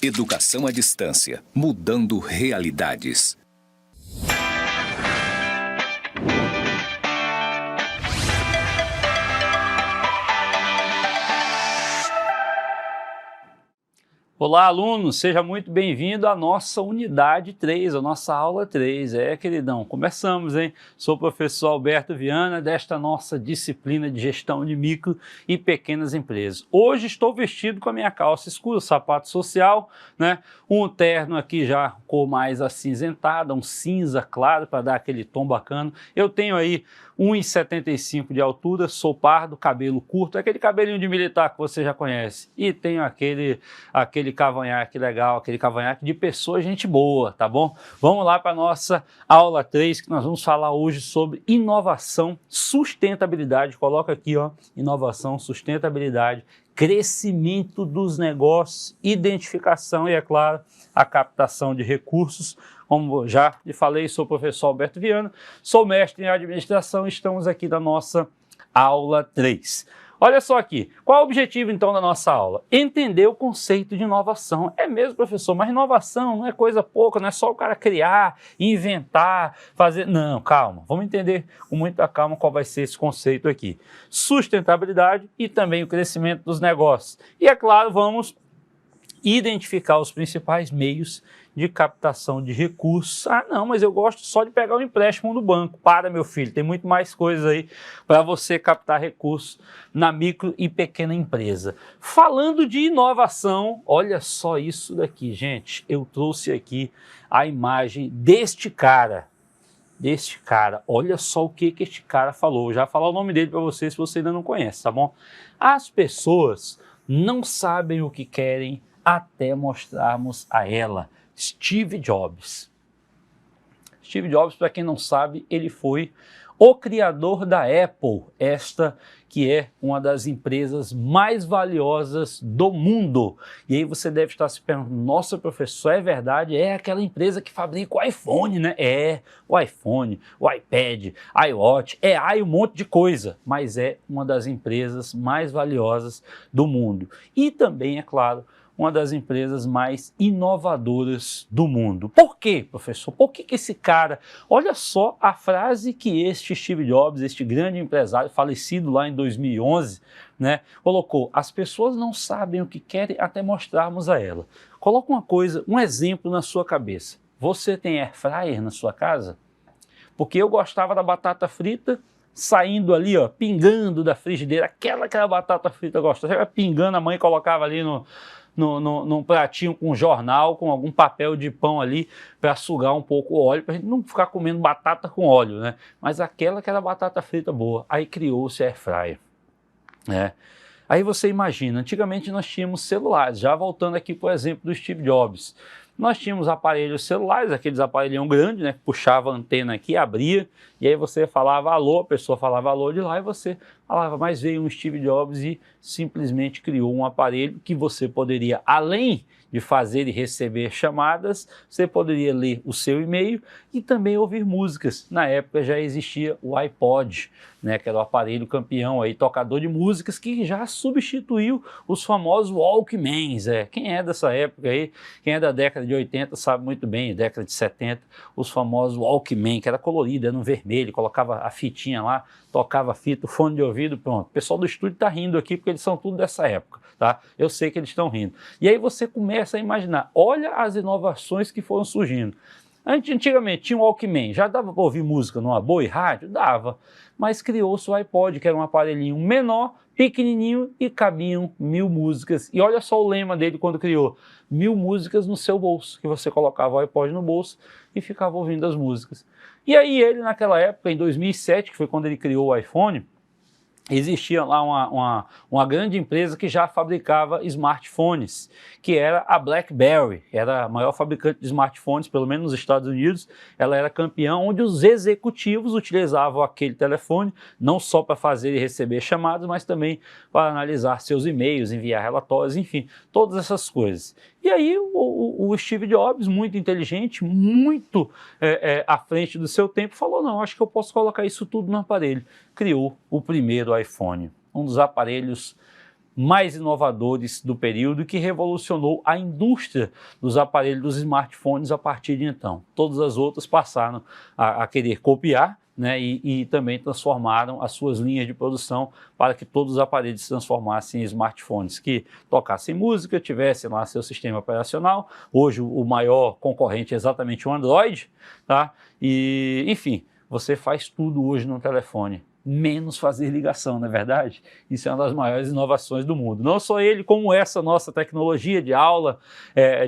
Educação à distância, mudando realidades. Olá, alunos! Seja muito bem-vindo à nossa unidade 3, a nossa aula 3. Queridão, começamos, hein? Sou o professor Alberto Viana, desta nossa disciplina de gestão de micro e pequenas empresas. Hoje estou vestido com a minha calça escura, sapato social, né? Um terno aqui já cor mais acinzentada, um cinza claro para dar aquele tom bacana. Eu tenho aí 1,75 de altura, sou pardo, cabelo curto, aquele cabelinho de militar que você já conhece. E tenho aquele cavanhaque legal, aquele cavanhaque de pessoa, gente boa, tá bom? Vamos lá para a nossa aula 3, que nós vamos falar hoje sobre inovação, sustentabilidade. Coloca aqui, ó, inovação, sustentabilidade, crescimento dos negócios, identificação e, é claro, a captação de recursos. Como já lhe falei, sou o professor Alberto Viana, sou mestre em administração e estamos aqui na nossa aula 3. Olha só aqui, qual é o objetivo então da nossa aula? Entender o conceito de inovação. É mesmo, professor, mas inovação não é coisa pouca, não é só o cara criar, inventar, fazer... Não, calma, vamos entender com muita calma qual vai ser esse conceito aqui. Sustentabilidade e também o crescimento dos negócios. E é claro, vamos identificar os principais meios de captação de recursos. Ah, não, mas eu gosto só de pegar um empréstimo no banco. Para, meu filho, tem muito mais coisas aí para você captar recursos na micro e pequena empresa. Falando de inovação, olha só isso daqui, gente. Eu trouxe aqui a imagem deste cara. Olha só o que este cara falou. Eu já vou falar o nome dele para você se você ainda não conhece, tá bom? As pessoas não sabem o que querem até mostrarmos a ela. Steve Jobs. Steve Jobs, para quem não sabe, ele foi o criador da Apple, esta que é uma das empresas mais valiosas do mundo. E aí você deve estar se perguntando, nossa, professor, é verdade? É aquela empresa que fabrica o iPhone, né? É, o iPhone, o iPad, iWatch, um monte de coisa, mas é uma das empresas mais valiosas do mundo. E também, é claro, uma das empresas mais inovadoras do mundo. Por quê, professor? Por que esse cara... Olha só a frase que este Steve Jobs, este grande empresário, falecido lá em 2011, né, colocou: as pessoas não sabem o que querem até mostrarmos a ela. Coloca uma coisa, um exemplo na sua cabeça. Você tem air fryer na sua casa? Porque eu gostava da batata frita saindo ali, ó, pingando da frigideira, aquela batata frita gostosa, pingando, a mãe colocava ali num pratinho com jornal, com algum papel de pão ali para sugar um pouco o óleo, para a gente não ficar comendo batata com óleo, né? Mas aquela que era batata frita boa. Aí criou-se a air fryer, né? Aí você imagina, antigamente nós tínhamos celulares, já voltando aqui por exemplo do Steve Jobs. Nós tínhamos aparelhos celulares, aqueles aparelhão grandes, né, que puxava a antena aqui, abria, e aí você falava alô, a pessoa falava alô de lá e você falava, mas veio um Steve Jobs e simplesmente criou um aparelho que você poderia, além de fazer e receber chamadas, você poderia ler o seu e-mail e também ouvir músicas. Na época já existia o iPod, né, que era o aparelho campeão aí, tocador de músicas, que já substituiu os famosos Walkmans. Quem é dessa época aí, quem é da década de 80 sabe muito bem, década de 70, os famosos Walkman, que era colorido, era no vermelho, colocava a fitinha lá, tocava a fita, o fone de ouvido, pronto. O pessoal do estúdio está rindo aqui porque eles são tudo dessa época, tá? Eu sei que eles estão rindo. E aí você começa a imaginar, olha as inovações que foram surgindo. Antigamente tinha um Walkman, já dava para ouvir música numa boa e rádio? Dava, mas criou-se o iPod, que era um aparelhinho menor, pequenininho e cabiam 1000 músicas. E olha só o lema dele quando criou: 1000 músicas no seu bolso, que você colocava o iPod no bolso e ficava ouvindo as músicas. E aí ele naquela época, em 2007, que foi quando ele criou o iPhone, existia lá uma grande empresa que já fabricava smartphones, que era a BlackBerry, era a maior fabricante de smartphones, pelo menos nos Estados Unidos. Ela era campeã, onde os executivos utilizavam aquele telefone, não só para fazer e receber chamadas, mas também para analisar seus e-mails, enviar relatórios, enfim, todas essas coisas. E aí o Steve Jobs, muito inteligente, muito à frente do seu tempo, falou, não, acho que eu posso colocar isso tudo no aparelho. Criou o primeiro iPhone, um dos aparelhos mais inovadores do período que revolucionou a indústria dos aparelhos, dos smartphones a partir de então. Todas as outras passaram a querer copiar, né, e também transformaram as suas linhas de produção para que todos os aparelhos se transformassem em smartphones, que tocassem música, tivessem lá seu sistema operacional. Hoje o maior concorrente é exatamente o Android, tá? E, enfim, você faz tudo hoje no telefone, menos fazer ligação, não é verdade? Isso é uma das maiores inovações do mundo. Não só ele, como essa nossa tecnologia de aula,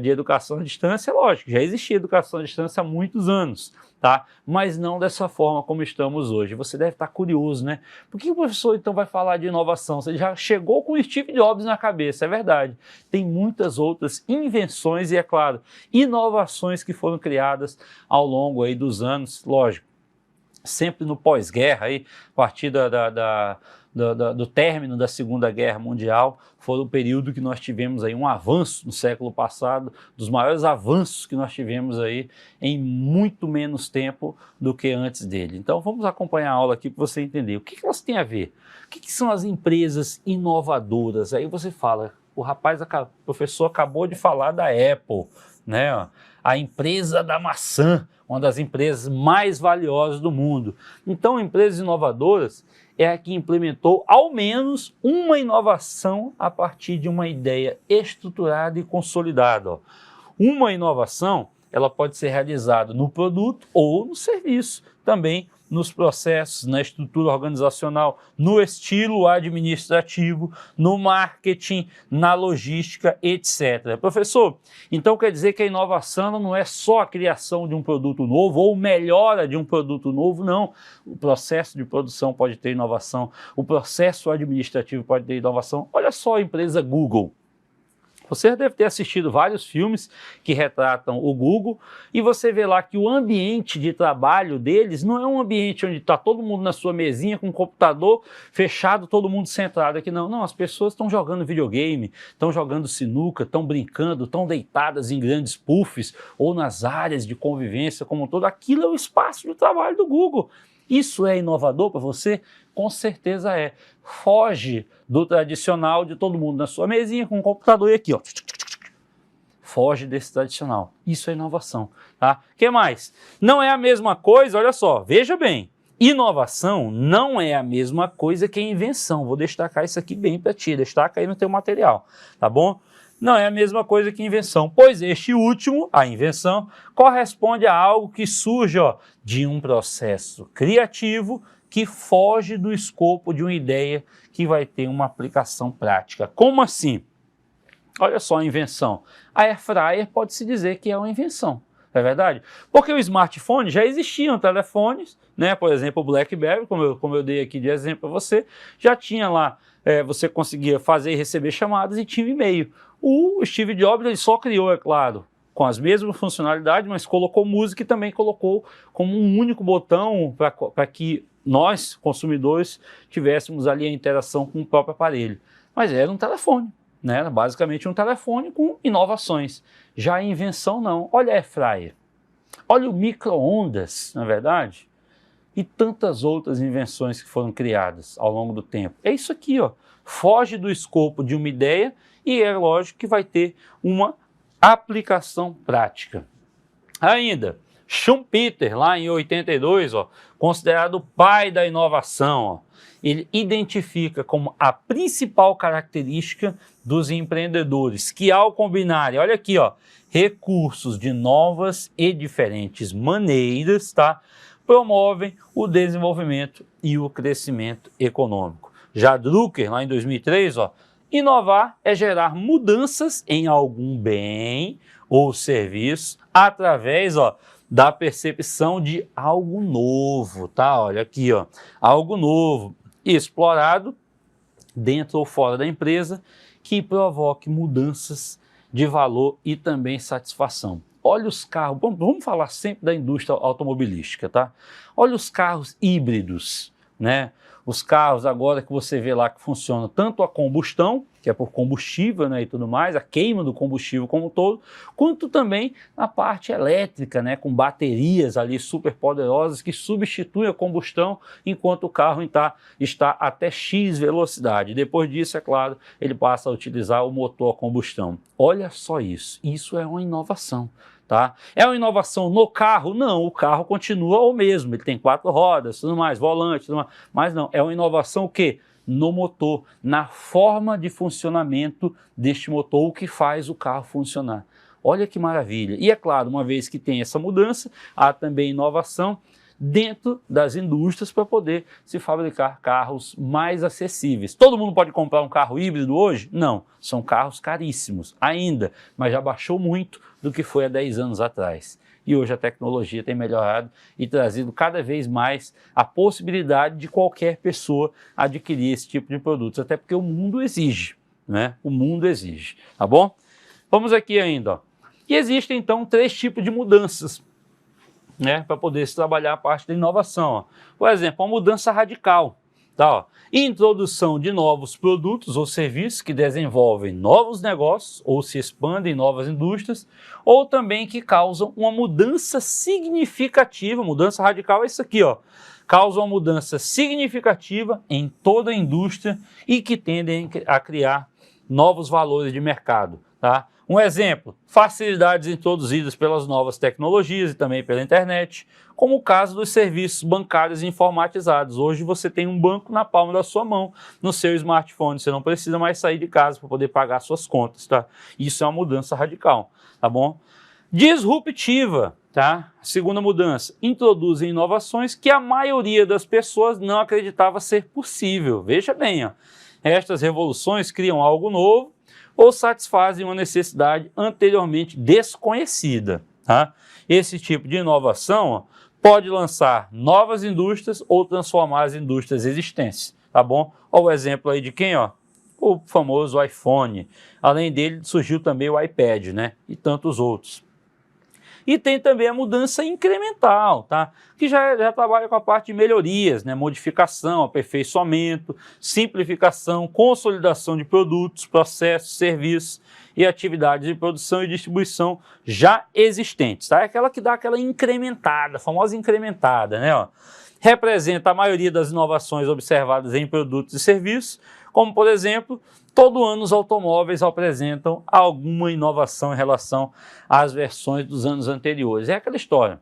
de educação à distância, lógico, já existia educação à distância há muitos anos, tá? Mas não dessa forma como estamos hoje. Você deve estar curioso, né? Por que o professor então vai falar de inovação? Você já chegou com o Steve Jobs na cabeça, é verdade. Tem muitas outras invenções e, é claro, inovações que foram criadas ao longo aí dos anos, lógico, sempre no pós-guerra, aí, a partir do término da Segunda Guerra Mundial, foi o período que nós tivemos aí um avanço no século passado, dos maiores avanços que nós tivemos aí em muito menos tempo do que antes dele. Então vamos acompanhar a aula aqui para você entender o que elas têm a ver, o que são as empresas inovadoras. Aí você fala, o professor acabou de falar da Apple, né? A empresa da maçã, uma das empresas mais valiosas do mundo. Então, empresas inovadoras é a que implementou ao menos uma inovação a partir de uma ideia estruturada e consolidada. Ó. Uma inovação, ela pode ser realizada no produto ou no serviço, também nos processos, na estrutura organizacional, no estilo administrativo, no marketing, na logística, etc. Professor, então quer dizer que a inovação não é só a criação de um produto novo ou melhora de um produto novo, não. O processo de produção pode ter inovação, o processo administrativo pode ter inovação. Olha só a empresa Google. Você deve ter assistido vários filmes que retratam o Google e você vê lá que o ambiente de trabalho deles não é um ambiente onde está todo mundo na sua mesinha com o computador fechado, todo mundo centrado aqui, não. Não, as pessoas estão jogando videogame, estão jogando sinuca, estão brincando, estão deitadas em grandes puffs ou nas áreas de convivência como um todo. Aquilo é o espaço de trabalho do Google. Isso é inovador para você? Com certeza é. Foge do tradicional de todo mundo na sua mesinha com o computador e aqui, ó. Foge desse tradicional. Isso é inovação, tá? O que mais? Não é a mesma coisa, olha só, veja bem. Inovação não é a mesma coisa que invenção. Vou destacar isso aqui bem para ti, destaca aí no teu material, tá bom? Não é a mesma coisa que invenção, pois este último, a invenção, corresponde a algo que surge de um processo criativo que foge do escopo de uma ideia que vai ter uma aplicação prática. Como assim? Olha só a invenção. A Airfryer pode-se dizer que é uma invenção, não é verdade? Porque o smartphone já existiam telefones, né? Por exemplo, o BlackBerry, como eu dei aqui de exemplo para você, já tinha lá, você conseguia fazer e receber chamadas e tinha um e-mail. O Steve Jobs ele só criou, é claro, com as mesmas funcionalidades, mas colocou música e também colocou como um único botão para que nós, consumidores, tivéssemos ali a interação com o próprio aparelho. Mas era um telefone, né? Era basicamente um telefone com inovações. Já a invenção não. Olha a Airfryer, olha o micro-ondas, na verdade, e tantas outras invenções que foram criadas ao longo do tempo. É isso aqui, ó. Foge do escopo de uma ideia e é lógico que vai ter uma aplicação prática. Ainda, Schumpeter, lá em 82, ó, considerado o pai da inovação, ó, ele identifica como a principal característica dos empreendedores que, ao combinarem, olha aqui, ó, recursos de novas e diferentes maneiras, tá, promovem o desenvolvimento e o crescimento econômico. Já Drucker, lá em 2003, ó, inovar é gerar mudanças em algum bem ou serviço através, ó, da percepção de algo novo, tá? Olha aqui, ó, algo novo explorado dentro ou fora da empresa que provoque mudanças de valor e também satisfação. Olha os carros, vamos falar sempre da indústria automobilística, tá? Olha os carros híbridos. né? Os carros agora que você vê lá que funcionam tanto a combustão, que é por combustível, né, e tudo mais, a queima do combustível como um todo, quanto também a parte elétrica, né, com baterias ali super poderosas que substituem a combustão enquanto o carro está até X velocidade. Depois disso, é claro, ele passa a utilizar o motor a combustão. Olha só isso é uma inovação. Tá? É uma inovação no carro? Não, o carro continua o mesmo, ele tem 4 rodas, tudo mais, volante, tudo mais, mas não, é uma inovação o quê? No motor, na forma de funcionamento deste motor, o que faz o carro funcionar. Olha que maravilha. E é claro, uma vez que tem essa mudança, há também inovação dentro das indústrias para poder se fabricar carros mais acessíveis. Todo mundo pode comprar um carro híbrido hoje? Não, são carros caríssimos ainda, mas já baixou muito do que foi há 10 anos atrás. E hoje a tecnologia tem melhorado e trazido cada vez mais a possibilidade de qualquer pessoa adquirir esse tipo de produtos, até porque o mundo exige, né? O mundo exige, tá bom? Vamos aqui ainda, ó. E existem então 3 tipos de mudanças, né, para poder se trabalhar a parte da inovação. Ó. Por exemplo, uma mudança radical. Tá, ó. Introdução de novos produtos ou serviços que desenvolvem novos negócios ou se expandem em novas indústrias, ou também que causam uma mudança significativa. Mudança radical é isso aqui, ó. Causa uma mudança significativa em toda a indústria e que tendem a criar novos valores de mercado. Tá? Um exemplo, facilidades introduzidas pelas novas tecnologias e também pela internet, como o caso dos serviços bancários informatizados. Hoje você tem um banco na palma da sua mão, no seu smartphone, você não precisa mais sair de casa para poder pagar suas contas, tá? Isso é uma mudança radical, tá bom? Disruptiva, tá? Segunda mudança, introduzem inovações que a maioria das pessoas não acreditava ser possível. Veja bem, ó, estas revoluções criam algo novo ou satisfazem uma necessidade anteriormente desconhecida. Tá? Esse tipo de inovação, ó, pode lançar novas indústrias ou transformar as indústrias existentes. Tá bom? Olha o exemplo aí de quem? Ó? O famoso iPhone. Além dele, surgiu também o iPad, né? E tantos outros. E tem também a mudança incremental, tá? Que já trabalha com a parte de melhorias, né? Modificação, aperfeiçoamento, simplificação, consolidação de produtos, processos, serviços e atividades de produção e distribuição já existentes. Tá? É aquela que dá aquela incrementada, a famosa incrementada, né? Ó. Representa a maioria das inovações observadas em produtos e serviços, como, por exemplo, todo ano os automóveis apresentam alguma inovação em relação às versões dos anos anteriores. É aquela história.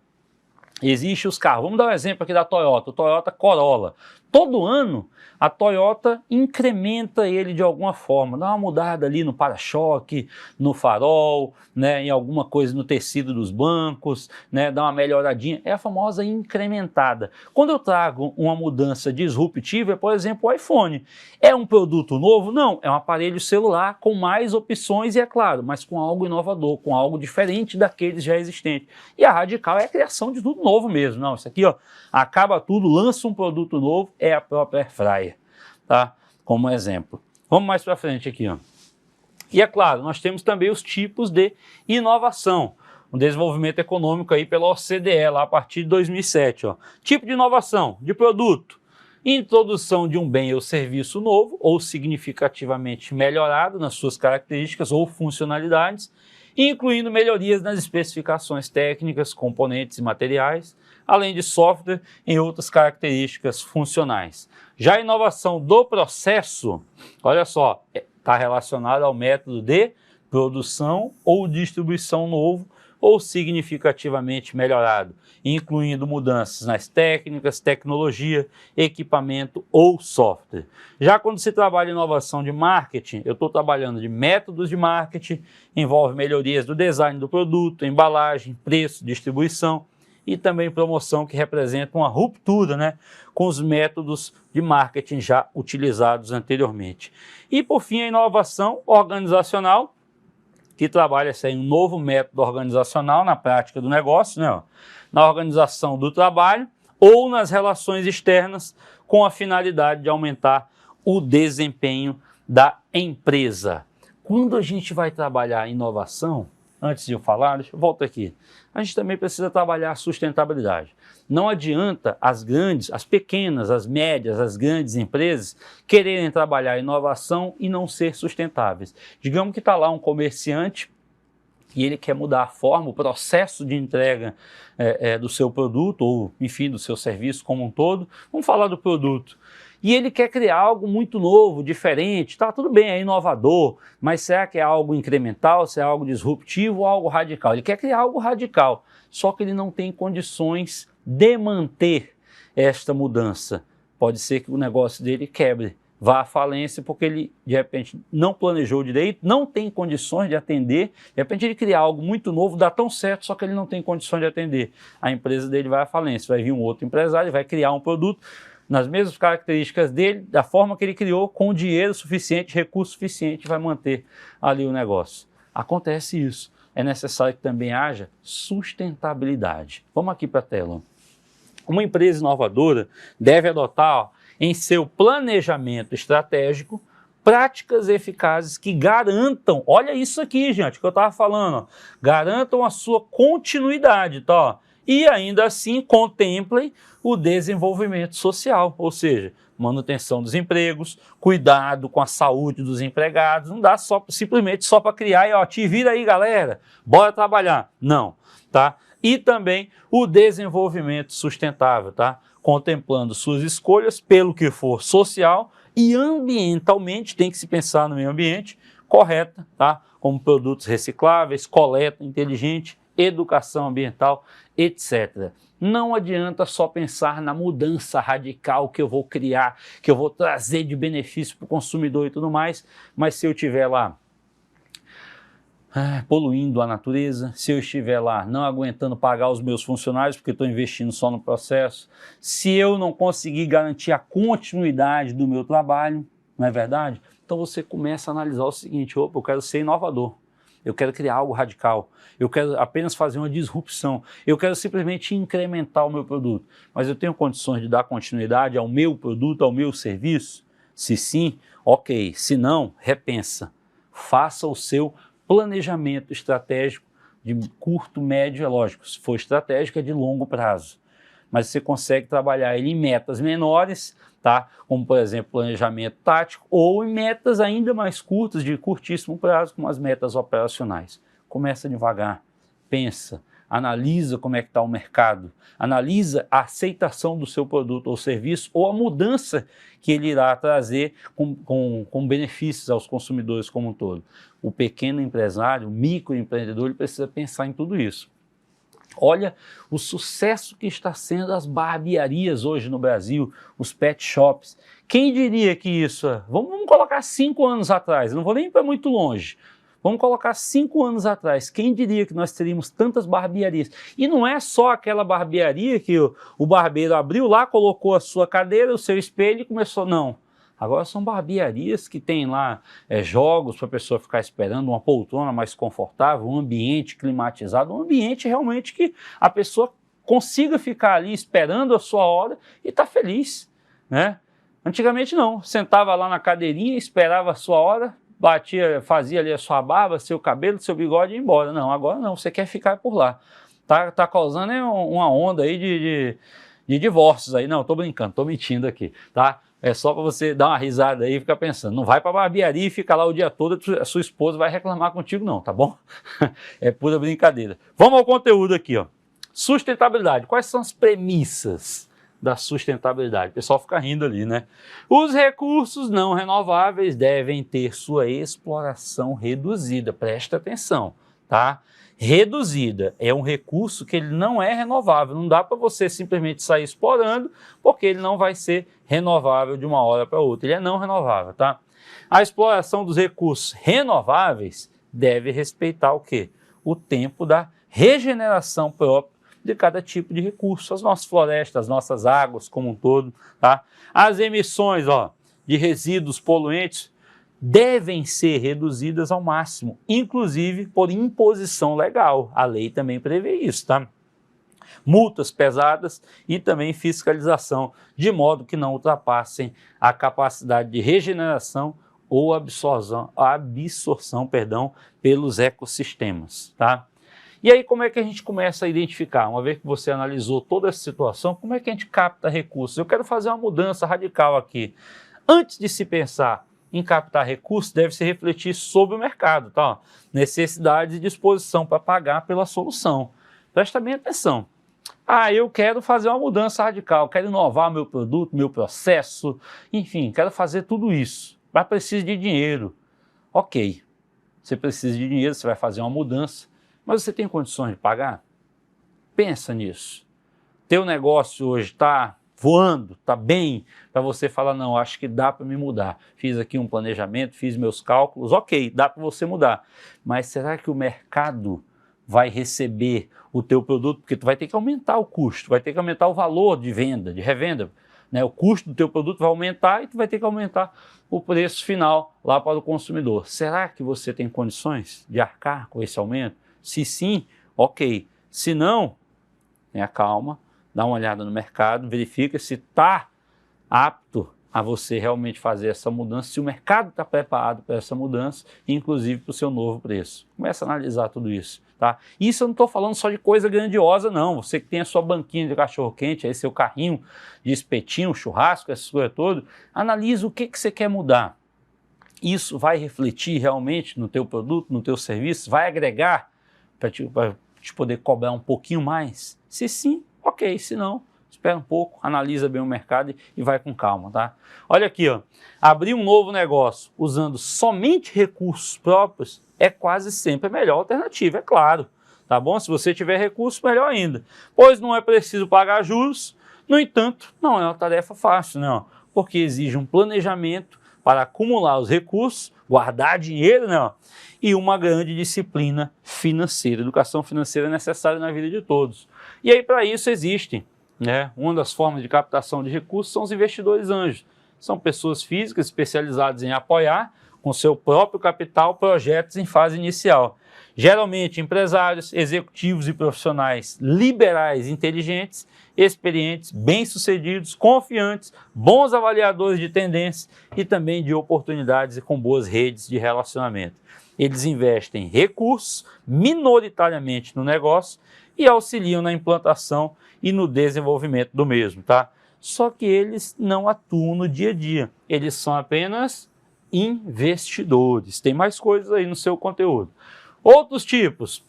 Existem os carros. Vamos dar um exemplo aqui da Toyota, o Toyota Corolla. Todo ano a Toyota incrementa ele de alguma forma, dá uma mudada ali no para-choque, no farol, né, em alguma coisa no tecido dos bancos, né, dá uma melhoradinha. É a famosa incrementada. Quando eu trago uma mudança disruptiva, é, por exemplo, o iPhone. É um produto novo? Não, é um aparelho celular com mais opções e, é claro, mas com algo inovador, com algo diferente daqueles já existentes. E a radical é a criação de tudo novo mesmo. Não, isso aqui, ó, acaba tudo, lança um produto novo, é a própria Airfryer, tá? Como exemplo. Vamos mais para frente aqui, ó. E é claro, nós temos também os tipos de inovação, o desenvolvimento econômico aí pela OCDE, lá a partir de 2007, ó. Tipo de inovação, de produto, introdução de um bem ou serviço novo ou significativamente melhorado nas suas características ou funcionalidades, incluindo melhorias nas especificações técnicas, componentes e materiais, além de software em outras características funcionais. Já a inovação do processo, olha só, está relacionada ao método de produção ou distribuição novo ou significativamente melhorado, incluindo mudanças nas técnicas, tecnologia, equipamento ou software. Já quando se trabalha em inovação de marketing, eu estou trabalhando de métodos de marketing, envolve melhorias do design do produto, embalagem, preço, distribuição, e também promoção, que representa uma ruptura, né, com os métodos de marketing já utilizados anteriormente. E por fim, a inovação organizacional, que trabalha um novo método organizacional na prática do negócio, né, ó, na organização do trabalho ou nas relações externas, com a finalidade de aumentar o desempenho da empresa. Quando a gente vai trabalhar inovação, antes de eu falar, deixa eu voltar aqui. A gente também precisa trabalhar a sustentabilidade. Não adianta as grandes, as pequenas, as médias, as grandes empresas quererem trabalhar inovação e não ser sustentáveis. Digamos que está lá um comerciante e ele quer mudar a forma, o processo de entrega do seu produto, ou enfim, do seu serviço como um todo. Vamos falar do produto. E ele quer criar algo muito novo, diferente, tá tudo bem, é inovador, mas será que é algo incremental, se é algo disruptivo ou algo radical? Ele quer criar algo radical, só que ele não tem condições de manter esta mudança. Pode ser que o negócio dele quebre, vá à falência porque ele, de repente, não planejou direito, não tem condições de atender, de repente ele cria algo muito novo, dá tão certo, só que ele não tem condições de atender. A empresa dele vai à falência, vai vir um outro empresário, vai criar um produto nas mesmas características dele, da forma que ele criou, com dinheiro suficiente, recurso suficiente, vai manter ali o negócio. Acontece isso. É necessário que também haja sustentabilidade. Vamos aqui para a tela. Uma empresa inovadora deve adotar em seu planejamento estratégico práticas eficazes que garantam, olha isso aqui, gente, que eu estava falando, ó, garantam a sua continuidade, tá? Ó, e ainda assim contemplem o desenvolvimento social, ou seja, manutenção dos empregos, cuidado com a saúde dos empregados, não dá simplesmente só para criar e ó, te vira aí galera, bora trabalhar, não, tá? E também o desenvolvimento sustentável, tá? Contemplando suas escolhas pelo que for social e ambientalmente, tem que se pensar no meio ambiente, correta, tá? Como produtos recicláveis, coleta inteligente, educação ambiental, etc. Não adianta só pensar na mudança radical que eu vou criar, que eu vou trazer de benefício para o consumidor e tudo mais, mas se eu estiver lá poluindo a natureza, se eu estiver lá não aguentando pagar os meus funcionários porque estou investindo só no processo, se eu não conseguir garantir a continuidade do meu trabalho, não é verdade? Então você começa a analisar o seguinte, opa, eu quero ser inovador. Eu quero criar algo radical, eu quero apenas fazer uma disrupção, eu quero simplesmente incrementar o meu produto, mas eu tenho condições de dar continuidade ao meu produto, ao meu serviço? Se sim, ok, se não, repensa, faça o seu planejamento estratégico de curto, médio, é lógico, se for estratégico é de longo prazo, mas você consegue trabalhar ele em metas menores, tá? Como por exemplo planejamento tático, ou em metas ainda mais curtas, de curtíssimo prazo, como as metas operacionais. Começa devagar, pensa, analisa como é que está o mercado, analisa a aceitação do seu produto ou serviço, ou a mudança que ele irá trazer com benefícios aos consumidores como um todo. O pequeno empresário, o microempreendedor, ele precisa pensar em tudo isso. Olha o sucesso que está sendo as barbearias hoje no Brasil, os pet shops. Quem diria que isso, vamos colocar 5 anos atrás, não vou nem para muito longe, vamos colocar 5 anos atrás, quem diria que nós teríamos tantas barbearias? E não é só aquela barbearia que o barbeiro abriu lá, colocou a sua cadeira, o seu espelho e começou, não. Agora são barbearias que tem lá jogos para a pessoa ficar esperando, uma poltrona mais confortável, um ambiente climatizado, um ambiente realmente que a pessoa consiga ficar ali esperando a sua hora e tá feliz, né? Antigamente não, sentava lá na cadeirinha, esperava a sua hora, batia, fazia ali a sua barba, seu cabelo, seu bigode e ia embora. Não, agora não, você quer ficar por lá. Tá causando uma onda aí de divórcios aí. Não, tô brincando, tô mentindo aqui, tá? É só para você dar uma risada aí e ficar pensando. Não vai para a barbearia e fica lá o dia todo, a sua esposa vai reclamar contigo não, tá bom? É pura brincadeira. Vamos ao conteúdo aqui, ó. Sustentabilidade. Quais são as premissas da sustentabilidade? O pessoal fica rindo ali, né? Os recursos não renováveis devem ter sua exploração reduzida. Presta atenção, tá? Reduzida, é um recurso que ele não é renovável, não dá para você simplesmente sair explorando, porque ele não vai ser renovável de uma hora para outra, ele é não renovável, tá? A exploração dos recursos renováveis deve respeitar o quê? O tempo da regeneração própria de cada tipo de recurso, as nossas florestas, as nossas águas como um todo, tá? As emissões, ó, de resíduos poluentes devem ser reduzidas ao máximo, inclusive por imposição legal. A lei também prevê isso, tá? Multas pesadas e também fiscalização, de modo que não ultrapassem a capacidade de regeneração ou absorção pelos ecossistemas, tá? E aí como é que a gente começa a identificar? Uma vez que você analisou toda essa situação, como é que a gente capta recursos? Eu quero fazer uma mudança radical aqui. Antes de se pensar em captar recursos, deve se refletir sobre o mercado, tá? Necessidades e disposição para pagar pela solução. Presta bem atenção. Eu quero fazer uma mudança radical, quero inovar meu produto, meu processo, enfim, quero fazer tudo isso, mas preciso de dinheiro. Ok, você precisa de dinheiro, você vai fazer uma mudança, mas você tem condições de pagar? Pensa nisso. Teu negócio hoje está voando, está bem, para você falar, não, acho que dá para me mudar. Fiz aqui um planejamento, fiz meus cálculos, ok, dá para você mudar. Mas será que o mercado vai receber o teu produto? Porque tu vai ter que aumentar o custo, vai ter que aumentar o valor de venda, de revenda, né? O custo do teu produto vai aumentar e tu vai ter que aumentar o preço final lá para o consumidor. Será que você tem condições de arcar com esse aumento? Se sim, ok. Se não, tenha calma, dá uma olhada no mercado, verifica se está apto a você realmente fazer essa mudança, se o mercado está preparado para essa mudança, inclusive para o seu novo preço. Começa a analisar tudo isso, tá? Isso eu não estou falando só de coisa grandiosa, não. Você que tem a sua banquinha de cachorro-quente, aí seu carrinho de espetinho, churrasco, essas coisas todas, analisa o que você quer mudar. Isso vai refletir realmente no teu produto, no teu serviço, vai agregar para te poder cobrar um pouquinho mais? Se sim, ok. Se não, espera um pouco, analisa bem o mercado e vai com calma, tá? Olha aqui, ó, abrir um novo negócio usando somente recursos próprios é quase sempre a melhor alternativa, é claro, tá bom? Se você tiver recursos, melhor ainda, pois não é preciso pagar juros. No entanto, não é uma tarefa fácil, não, porque exige um planejamento para acumular os recursos, guardar dinheiro, né, e uma grande disciplina financeira. Educação financeira é necessária na vida de todos. E aí, para isso, existem, né, uma das formas de captação de recursos são os investidores anjos. São pessoas físicas especializadas em apoiar, com seu próprio capital, projetos em fase inicial. Geralmente, empresários, executivos e profissionais liberais inteligentes, experientes, bem-sucedidos, confiantes, bons avaliadores de tendência e também de oportunidades e com boas redes de relacionamento. Eles investem recursos minoritariamente no negócio e auxiliam na implantação e no desenvolvimento do mesmo, tá? Só que eles não atuam no dia a dia, eles são apenas investidores. Tem mais coisas aí no seu conteúdo. Outros tipos,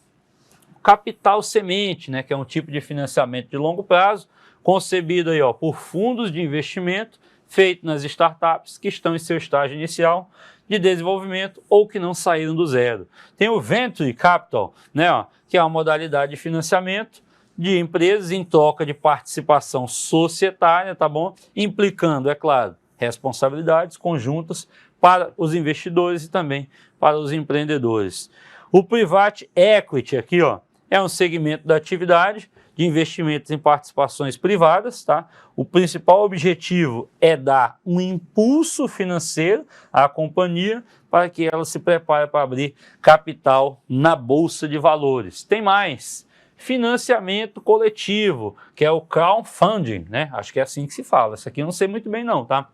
capital semente, né, que é um tipo de financiamento de longo prazo, concebido aí, ó, por fundos de investimento, feito nas startups que estão em seu estágio inicial de desenvolvimento ou que não saíram do zero. Tem o Venture Capital, né, ó, que é uma modalidade de financiamento de empresas em troca de participação societária, tá bom? Implicando, é claro, responsabilidades conjuntas para os investidores e também para os empreendedores. O Private Equity aqui, ó, é um segmento da atividade de investimentos em participações privadas, tá? O principal objetivo é dar um impulso financeiro à companhia para que ela se prepare para abrir capital na Bolsa de Valores. Tem mais, financiamento coletivo, que é o crowdfunding, né? Acho que é assim que se fala, isso aqui eu não sei muito bem não, tá?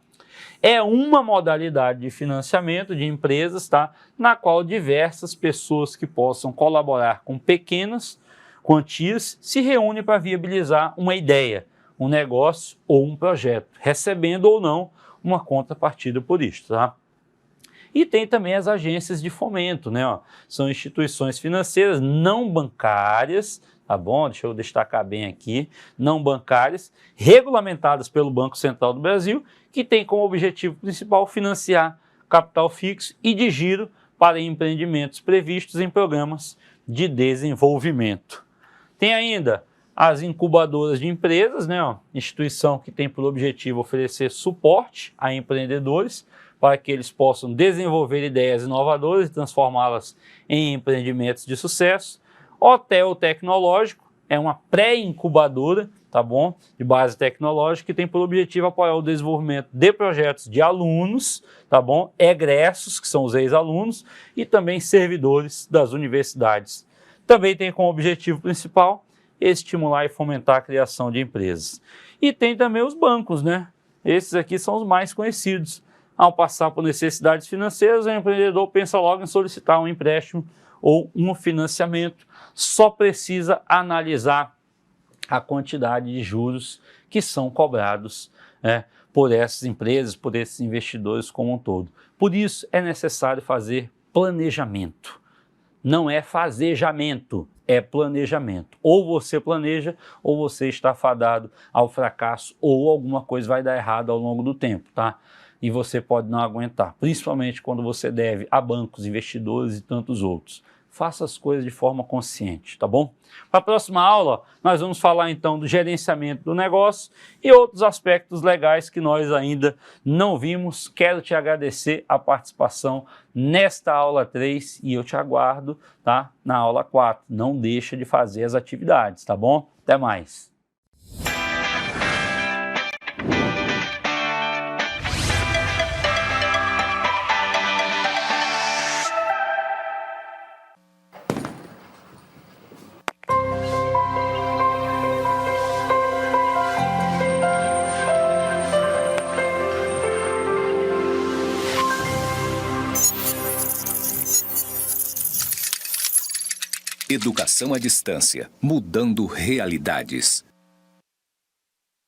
É uma modalidade de financiamento de empresas, tá? Na qual diversas pessoas que possam colaborar com pequenas quantias se reúnem para viabilizar uma ideia, um negócio ou um projeto, recebendo ou não uma contrapartida por isso, tá? E tem também as agências de fomento, né? Ó, são instituições financeiras não bancárias, tá bom? Deixa eu destacar bem aqui, não bancárias, regulamentadas pelo Banco Central do Brasil, que tem como objetivo principal financiar capital fixo e de giro para empreendimentos previstos em programas de desenvolvimento. Tem ainda as incubadoras de empresas, né? Ó, instituição que tem por objetivo oferecer suporte a empreendedores para que eles possam desenvolver ideias inovadoras e transformá-las em empreendimentos de sucesso. Hotel Tecnológico é uma pré-incubadora, tá bom? De base tecnológica que tem por objetivo apoiar o desenvolvimento de projetos de alunos, tá bom? Egressos, que são os ex-alunos, e também servidores das universidades. Também tem como objetivo principal estimular e fomentar a criação de empresas. E tem também os bancos, né? Esses aqui são os mais conhecidos. Ao passar por necessidades financeiras, o empreendedor pensa logo em solicitar um empréstimo ou um financiamento, só precisa analisar a quantidade de juros que são cobrados por essas empresas, por esses investidores como um todo. Por isso é necessário fazer planejamento. Não é fazejamento, é planejamento. Ou você planeja, ou você está fadado ao fracasso, ou alguma coisa vai dar errado ao longo do tempo, tá? E você pode não aguentar, principalmente quando você deve a bancos, investidores e tantos outros. Faça as coisas de forma consciente, tá bom? Para a próxima aula, nós vamos falar então do gerenciamento do negócio e outros aspectos legais que nós ainda não vimos. Quero te agradecer a participação nesta aula 3 e eu te aguardo, tá? Na aula 4. Não deixa de fazer as atividades, tá bom? Até mais! Educação à distância, mudando realidades.